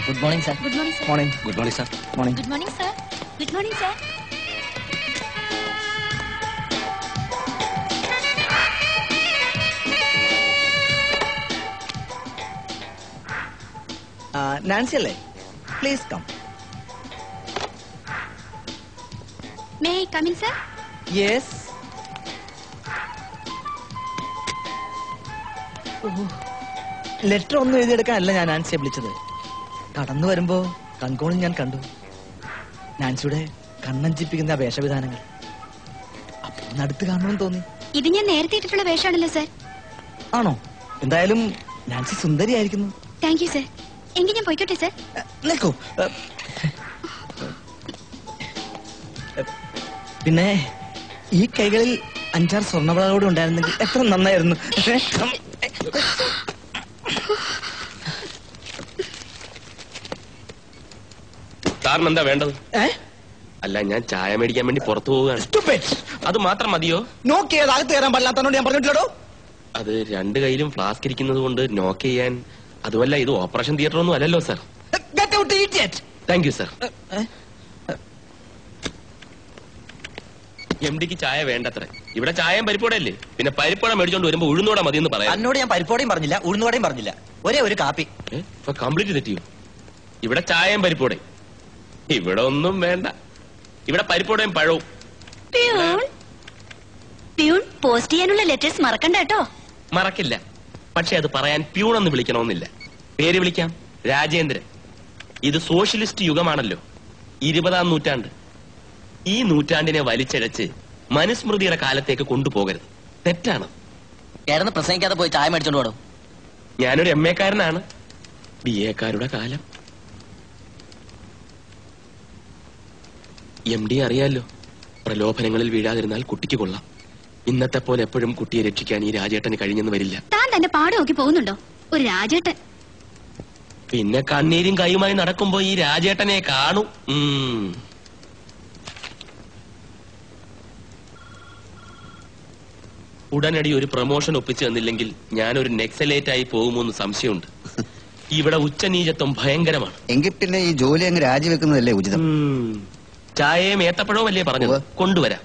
Good morning, sir. Good morning, sir. Morning. Good morning, sir. Morning. Good morning, sir. Good morning, sir. Nancy, please come. May I come in, sir? Yes. Letter ഒന്നും എഴുതിയെടുക്കാനല്ല ഞാൻ നാൻസിയെ വിളിച്ചത്. കടന്നു വരുമ്പോ കൺകോണിൽ ഞാൻ കണ്ടു നാൻസിയുടെ കണ്ണഞ്ചിപ്പിക്കുന്ന വേഷവിധാനങ്ങൾ. അപ്പൊ ഒന്ന് അടുത്ത് കാണണമെന്ന് തോന്നി. ഇത് ഞാൻ നേരത്തെ ഇട്ടിട്ടുള്ള വേഷമാണല്ലോ, സർ. ആണോ? എന്തായാലും നാൻസി സുന്ദരിയായിരിക്കുന്നു. Thank you, sir. എങ്കിൽ ഞാൻ പോയിക്കോട്ടെ, സർ. നിൽക്കൂ. പിന്നെ ഈ കൈകളിൽ 5-6 സ്വർണ്ണവളകളോട് ഉണ്ടായിരുന്നെങ്കിൽ എത്ര നന്നായിരുന്നു. സാറിന് എന്താ വേണ്ടത്? അല്ല, ഞാൻ ചായ മേടിക്കാൻ വേണ്ടി പുറത്തു പോവുകയാണ്. അത് മാത്രം മതിയോ? നോക്കിയത് അകത്ത് കയറാൻ പാടില്ലാത്തതുകൊണ്ട് ഞാൻ പറഞ്ഞിട്ടില്ലടോ. അത് 2 കയ്യിലും ഫ്ലാസ്ക് ഇരിക്കുന്നത് കൊണ്ട് നോക്ക് ചെയ്യാൻ. അതുമല്ല, ഇത് ഓപ്പറേഷൻ തിയേറ്റർ ഒന്നും അല്ലല്ലോ സാർ. Thank you sir. MD-ക്ക് ചായ വേണ്ടത്ര. ഇവിടെ ചായയും പരിപ്പോടല്ലേ. പിന്നെ പരിപ്പോട മേടിച്ചോണ്ട് വരുമ്പോ ഉഴുന്നോടെ മതി എന്ന് പറയാം. എന്നോട് ഞാൻ പരിപ്പോടയും പറഞ്ഞില്ല, ഉഴുന്നോടയും പറഞ്ഞില്ല. ഒരേ ഒരു കാപ്പി. കംപ്ലീറ്റ് തെറ്റിയോ? ഇവിടെ ചായയും പരിപ്പോടെ. ഇവിടെ ഒന്നും വേണ്ട. ഇവിടെ പരിപ്പോടയും പഴവും. പ്യൂൺ പോസ്റ്റ് ചെയ്യാനുള്ള ലെറ്റേഴ്സ് മറക്കണ്ട കേട്ടോ. മറക്കില്ല. പക്ഷെ അത് പറയാൻ പ്യൂണെന്ന് വിളിക്കണമെന്നില്ല. പേര് വിളിക്കാം, രാജേന്ദ്രൻ. ഇത് സോഷ്യലിസ്റ്റ് യുഗമാണല്ലോ, 20-ാം നൂറ്റാണ്ട്. ഈ നൂറ്റാണ്ടിനെ വലിച്ചഴച്ച് മനുസ്മൃതിയുടെ കാലത്തേക്ക് കൊണ്ടുപോകരുത്. തെറ്റാണ്. കിടന്ന് പ്രസംഗിക്കാതെ പോയി ചായ മേടിച്ചോണ്ട് പോടും. ഞാനൊരു MA-കാരനാണ്. BA-കാരുടെ കാലം. MD അറിയാലോ, പ്രലോഭനങ്ങളിൽ വീഴാതിരുന്നാൽ കുട്ടിക്ക് കൊള്ളാം. ഇന്നത്തെ പോലെ എപ്പോഴും കുട്ടിയെ രക്ഷിക്കാൻ ഈ രാജേട്ടന് കഴിഞ്ഞെന്ന് വരില്ല. താൻ തന്നെ പാട് നോക്കി പോകുന്നുണ്ടോ? ഒരു രാജേട്ടൻ. പിന്നെ കണ്ണീരും കൈയുമായി നടക്കുമ്പോ ഈ രാജേട്ടനെ കാണും. ഉടനടി ഒരു പ്രൊമോഷൻ ഒപ്പിച്ചു തന്നില്ലെങ്കിൽ ഞാനൊരു നെക്സലേറ്റ് ആയി പോകുമോന്ന് സംശയമുണ്ട്. ഇവിടെ ഉച്ചനീചത്വം ഭയങ്കരമാണ്. എങ്കിൽ പിന്നെ ഈ ജോലി അങ്ങ് രാജിവെക്കുന്നതല്ലേ ഉചിതം. ചായയും ഏത്തപ്പഴവും അല്ലേ പറഞ്ഞത്? കൊണ്ടുവരാം.